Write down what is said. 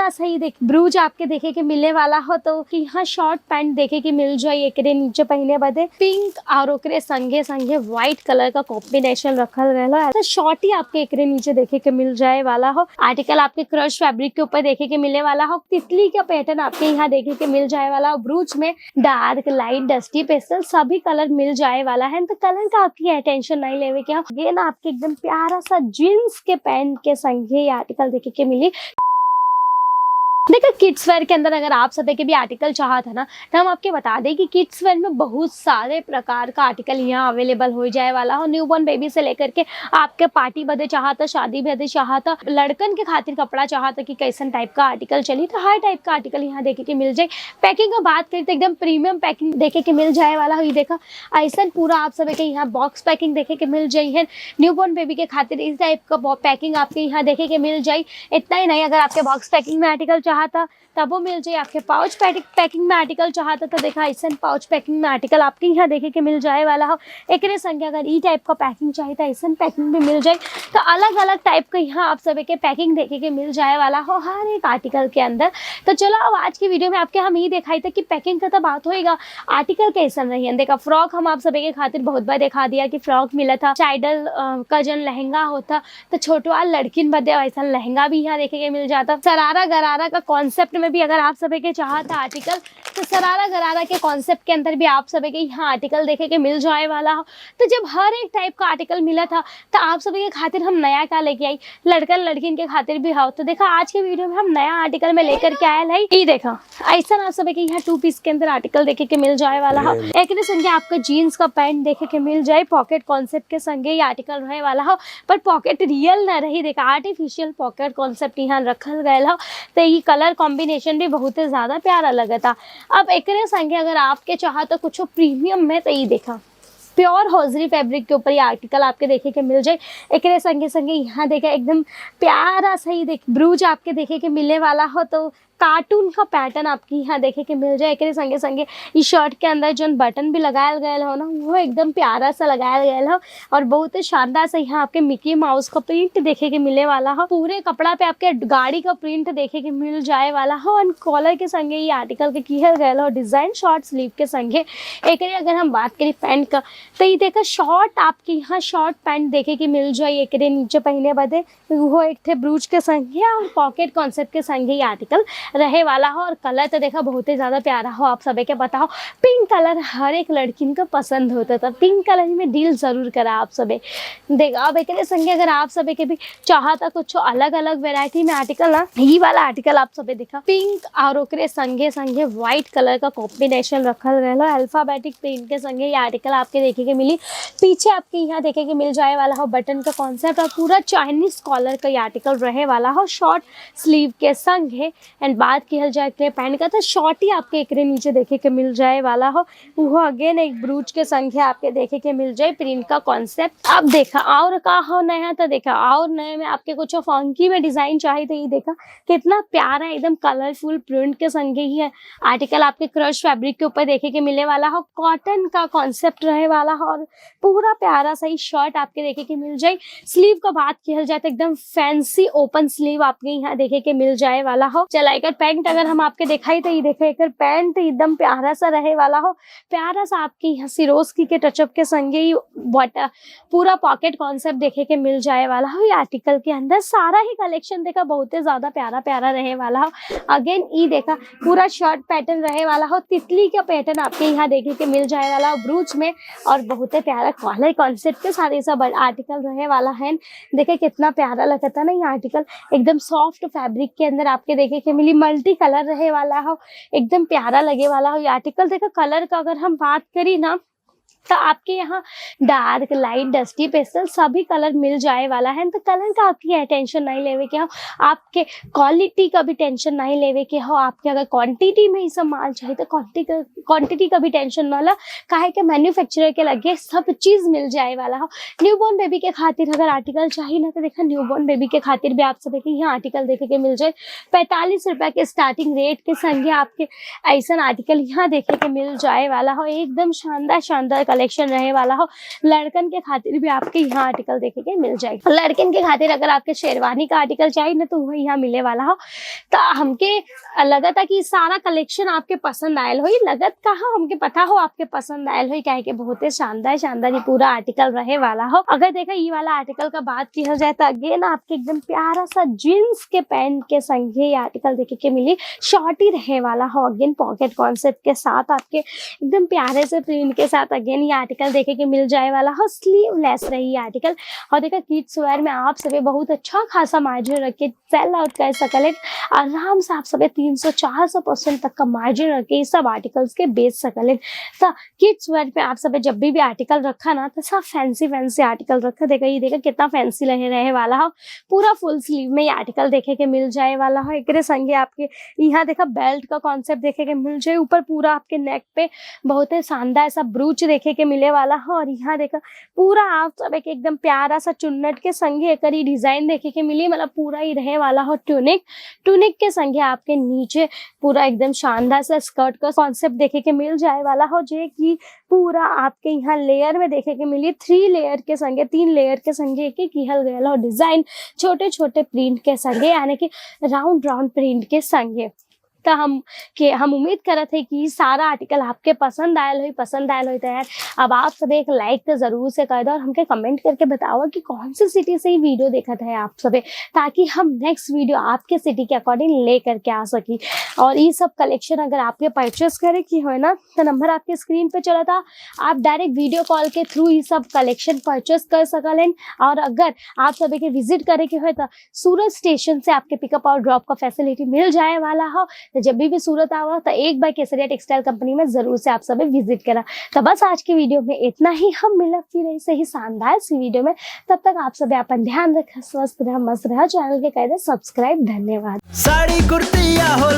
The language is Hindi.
प्यारा सही देख ब्रूज आपके देखे के मिले वाला हो तो कि यहाँ शॉर्ट पैंट देखे के मिल जाए एकरे नीचे पहने बदे पिंक और ओकरे संगे संगे व्हाइट कलर का कॉम्बिनेशन रखल रहला तो शॉर्ट ही आपके एकरे नीचे देखे के मिल जाए वाला हो। आर्टिकल आपके क्रश फैब्रिक के ऊपर देखे के मिले वाला हो। तितली का पैटर्न आपके यहाँ देखे के मिल जाए वाला हो। ब्रूच में डार्क लाइट डस्टी पेस्टल सभी कलर मिल जाए वाला है तो कलर का आपकी टेंशन नहीं लेवे के ये ना आपके एकदम प्यारा सा जीन्स के पैंट के संगे ये आर्टिकल देखे के मिली। देखो किड्स वेयर के अंदर अगर आप सभी के भी आर्टिकल चाहत है ना तो हम आपके बता दें कि किड्स वेयर में बहुत सारे प्रकार का आर्टिकल यहाँ अवेलेबल हो जाए वाला हो। न्यूबॉर्न बेबी से लेकर के आपके पार्टी बदे चाहता, शादी बदे चाहता, लड़कन के खातिर कपड़ा चाहता कि कैसन टाइप का आर्टिकल चली तो हर टाइप का आर्टिकल यहाँ देखे के मिल जाए। पैकिंग का बात करें तो एकदम प्रीमियम पैकिंग देखे के मिल जाए वाला हो। ये देखा ऐसा पूरा आप सभी के यहाँ बॉक्स पैकिंग देखे के मिल जाए है। न्यूबॉर्न बेबी के खातिर इस टाइप का पैकिंग आपके यहाँ देखे के मिल जाए। इतना ही नहीं, अगर आपके बॉक्स पैकिंग में आर्टिकल चाहता तब वो मिल जाए। आपके पाउच पैकिंग में आर्टिकल चाहता तो देखा ऐसा पाउच पैकिंग में आर्टिकल आपके यहाँ देखे के मिल जाए वाला हो। एक संख्या अगर ई टाइप का पैकिंग चाहिए तो ऐसा पैकिंग भी मिल जाए। तो अलग अलग टाइप का यहाँ आप सभी के पैकिंग देखे के मिल जाए वाला हो हर एक आर्टिकल के अंदर। तो चलो अब आज की वीडियो में आपके हम यही दिखाई था कि पैकिंग का तो बात होएगा, आर्टिकल कैसा रही है। देखा फ्रॉक हम आप सभी के खातिर बहुत बार दिखा दिया कि फ्रॉक मिला था, चाइडल कजन लहंगा होता तो छोटवाल लड़किन बदे वैसा लहंगा भी यहाँ देखे के मिल जाता। सरारा गरारा का कॉन्सेप्ट में भी अगर आप सभी के चाहता आर्टिकल तो सरारा गरारा के कॉन्सेप्ट के अंदर भी आप सभी के यहाँ आर्टिकल देखे के मिल जाए वाला हो। तो जब हर एक टाइप का आर्टिकल मिला था तो आप सभी के खातिर हम नया क्या लेके आई, लड़कन लड़किन के खातिर भी हो। तो देखा आज के वीडियो में हम नया आर्टिकल में लेकर के आयल है। ये देखा ऐसा आप सभी के यहाँ 2 पीस के अंदर आर्टिकल देखे के मिल जाए वाला हो। एक संगे आपका जीन्स का पैंट देखे के मिल जाए। पॉकेट कॉन्सेप्ट के संगे ये आर्टिकल रहे वाला हो, पर पॉकेट रियल न रही। देखा आर्टिफिशियल पॉकेट कॉन्सेप्ट यहाँ रखल गया हो। तो ये कलर कॉम्बिनेशन भी बहुत ज्यादा प्यारा लगा था। अब एक संगे अगर आपके चाह तो कुछ प्रीमियम में तो ये देखा प्योर हॉजरी फैब्रिक के ऊपर ये आर्टिकल आपके देखे के मिल जाए। एक संगे संगे यहाँ देखा एकदम प्यारा सही देख ब्रूज आपके देखे के मिलने वाला हो। तो कार्टून का पैटर्न आपकी यहाँ देखे के मिल जाए। एक संगे संगे इस शर्ट के अंदर जो बटन भी लगाया गया हो ना वो एकदम प्यारा सा लगाया गया हो और बहुत शानदार से यहाँ आपके मिकी माउस का प्रिंट देखे के मिलने वाला हो। पूरे कपड़ा पे आपके गाड़ी का प्रिंट देखे के मिल जाए वाला हो। और कॉलर के संगे ये आर्टिकल के किया गया हो डिजाइन शॉर्ट स्लीव के संगे। एक अगर हम बात करें पैंट का तो ये देखा शॉर्ट आपके यहाँ शॉर्ट पैंट देखे के मिल जाए। एक नीचे पहने बदे वो एक थे ब्रूच के संगे और पॉकेट कॉन्सेप्ट के संगे ये आर्टिकल रहे वाला हो। और कलर तो देखा बहुत ही ज्यादा प्यारा हो। आप सभी के बताओ पिंक कलर हर एक लड़की को पसंद होता था, पिंक कलर में डील जरूर करा आप सभी। देखा अब एक संगे अगर आप सभी के भी चाहता कुछ अलग अलग वेराइटी में आर्टिकल ना ये वाला आर्टिकल आप सभी देखा पिंक और ओकरे संगे संगे व्हाइट कलर का कॉम्बिनेशन रखल रहा। अल्फाबेटिक प्रिंट के संगे ये आर्टिकल आपके देखे के मिली। पीछे आपके यहाँ देखे के मिल जाए वाला हो बटन का कॉन्सेप्ट और पूरा चाइनीज कॉलर का ये आर्टिकल रहे वाला हो शॉर्ट स्लीव के संग है। एंड बात किया जाए पैंट का तो शॉर्ट ही आपके एक नीचे देखे के मिल जाए वाला हो। वो अगेन एक ब्रूच के संख्या आपके देखे के मिल जाए प्रिंट का कॉन्सेप्ट। अब देखा और का हो नया तो देखा और नए में आपके कुछ फंकी में डिजाइन चाहिए तो ये देखा कितना प्यारा एकदम कलरफुल प्रिंट के संगे ही है आर्टिकल आपके क्रश फैब्रिक के ऊपर देखे के मिलने वाला हो। कॉटन का कॉन्सेप्ट रहे वाला हो और पूरा प्यारा सा ही शर्ट आपके देखे के मिल जाए। स्लीव का बात किया जाए तो एकदम फैंसी ओपन स्लीव आपके यहाँ देखे के मिल जाए वाला हो। चला एक पैंट अगर हम आपके दिखाई तो ये देखा एक पैंट एकदम प्यारा सा रहे वाला हो। प्यारा सा आपके यहाँ सिरोस्की के टचअप के संगे ही पूरा पॉकेट कॉन्सेप्ट देखे के मिल जाए वाला हो। ये आर्टिकल के अंदर सारा ही कलेक्शन देखा बहुत ही ज्यादा प्यारा प्यारा रहे वाला हो। अगेन ये देखा पूरा शर्ट पैटर्न रहे वाला हो। तितली का पैटर्न आपके यहाँ देखे के मिल जाए वाला हो ब्रूच में और बहुत ही प्यारा कॉलर कॉन्सेप्ट के साथ ये सब आर्टिकल रहे वाला है। देखे कितना प्यारा लगता था ना ये आर्टिकल एकदम सॉफ्ट फैब्रिक के अंदर आपके देखे के मिली। मल्टी कलर रहे वाला हो एकदम प्यारा लगे वाला हो ये आर्टिकल। देखा कलर का अगर हम बात करी ना तो आपके यहाँ डार्क लाइट डस्टी पेस्टल सभी कलर मिल जाए वाला है। तो कलर का आपकी टेंशन नहीं लेवे के हो, आपके क्वालिटी का भी टेंशन नहीं लेवे के हो। आपके अगर क्वांटिटी में ही सब माल चाहिए तो क्वांटिटी का भी टेंशन ना ला, काहे के मैन्युफैक्चरर के लगे सब चीज मिल जाए वाला हो। न्यूबॉर्न बेबी के खातिर अगर आर्टिकल चाहिए ना तो देखा न्यूबॉर्न बेबी के खातिर भी आप सभी के यहाँ आर्टिकल देखे के मिल जाए। 45 रुपए के स्टार्टिंग रेट के संगे आपके ऐसा आर्टिकल यहाँ देखे के मिल जाए वाला हो। एकदम शानदार शानदार जोरदार कलेक्शन रहे वाला हो। लड़कन के खातिर भी आपके यहाँ आर्टिकल देखे के मिल जाएगा। लड़कन के खातिर अगर आपके शेरवानी का आर्टिकल चाहिए ना तो वो यहाँ मिले वाला हो। तो हमके लगत है कि सारा कलेक्शन आपके पसंद आयल हो, लगत कहा हमके पता हो आपके पसंद आयल हो, कहे के बहुत ही शानदार शानदार ये पूरा आर्टिकल रहे वाला हो। अगर देखा ये वाला आर्टिकल का बात की हो जाए तो अगेन आपके एकदम प्यारा सा जीन्स के पैंट के संग ये आर्टिकल देखे के मिली। शॉर्ट ही रहे वाला हो, अगेन पॉकेट कॉन्सेप्ट के साथ आपके एकदम प्यारे से प्रिंट के साथ अगेन ये आर्टिकल देखे के मिल जाए वाला हो। स्लीवलेस रही ये आर्टिकल। और देखा किड्स वेयर में आप सभी बहुत अच्छा खासा मार्जिन रख के सेल आउट कर सकले, आराम से आप सभी 300-400% तक का मार्जिन रख के ये सब आर्टिकल्स के बेच सकले। तो किड्स वेयर पे आप सभी जब भी आर्टिकल रखा ना तो सब फैंसी आर्टिकल रखा। देखा ये देखा कितना फैंसी रहे वाला हो। पूरा फुल स्लीव में ये आर्टिकल देखे के मिल जाए वाला हो। एक संगे आपके यहाँ देखा बेल्ट का कॉन्सेप्ट देखे के मिल जाए। ऊपर पूरा आपके नेक पे बहुत ही शानदार सा ब्रूच देखे के मिले वाला हो। और यहाँ देखा पूरा आप सब एक एकदम प्यारा सा चुन्नट के संगे एक डिजाइन देखे के मिली, मतलब पूरा ही रहे वाला हो। टूनिक के संगे आपके नीचे पूरा एकदम शानदार सा स्कर्ट का कॉन्सेप्ट देखे के मिल जाए वाला हो, जो कि पूरा आपके यहाँ लेयर में देखे के मिली। 3 लेयर के संगे 3 लेयर के संगे एक किहल गया हो डिजाइन, छोटे छोटे प्रिंट के संगे, यानी कि राउंड प्रिंट के संगे। तो हम उम्मीद करत है कि सारा आर्टिकल आपके पसंद आयल हो। तो यार अब आप सब एक लाइक तो जरूर से कर दो और हमके कमेंट करके बताओ कि कौन सी सिटी से ये वीडियो देखा था आप सब, ताकि हम नेक्स्ट वीडियो आपके सिटी के अकॉर्डिंग ले करके आ सकी। और ये सब कलेक्शन अगर आपके परचेस करे की हो ना तो नंबर आपके स्क्रीन पे चला था, आप डायरेक्ट वीडियो कॉल के थ्रू ये सब कलेक्शन परचेस कर सकलें। और अगर आप सभी के विजिट करे के हो तो सूरत स्टेशन से आपके पिकअप और ड्रॉप का फैसिलिटी मिल जाए वाला हो। तो जब भी सूरत आवा तो एक बार केसरिया टेक्सटाइल कंपनी में जरूर से आप सभी विजिट करा। तो बस आज की वीडियो में इतना ही। हम मिला फिर ऐसे ही शानदार सी वीडियो में। तब तक आप सभी अपन ध्यान रखें, स्वस्थ रहे, मस्त रहे, चैनल के कह दे सब्सक्राइब। धन्यवाद। साड़ी कुर्तिया हो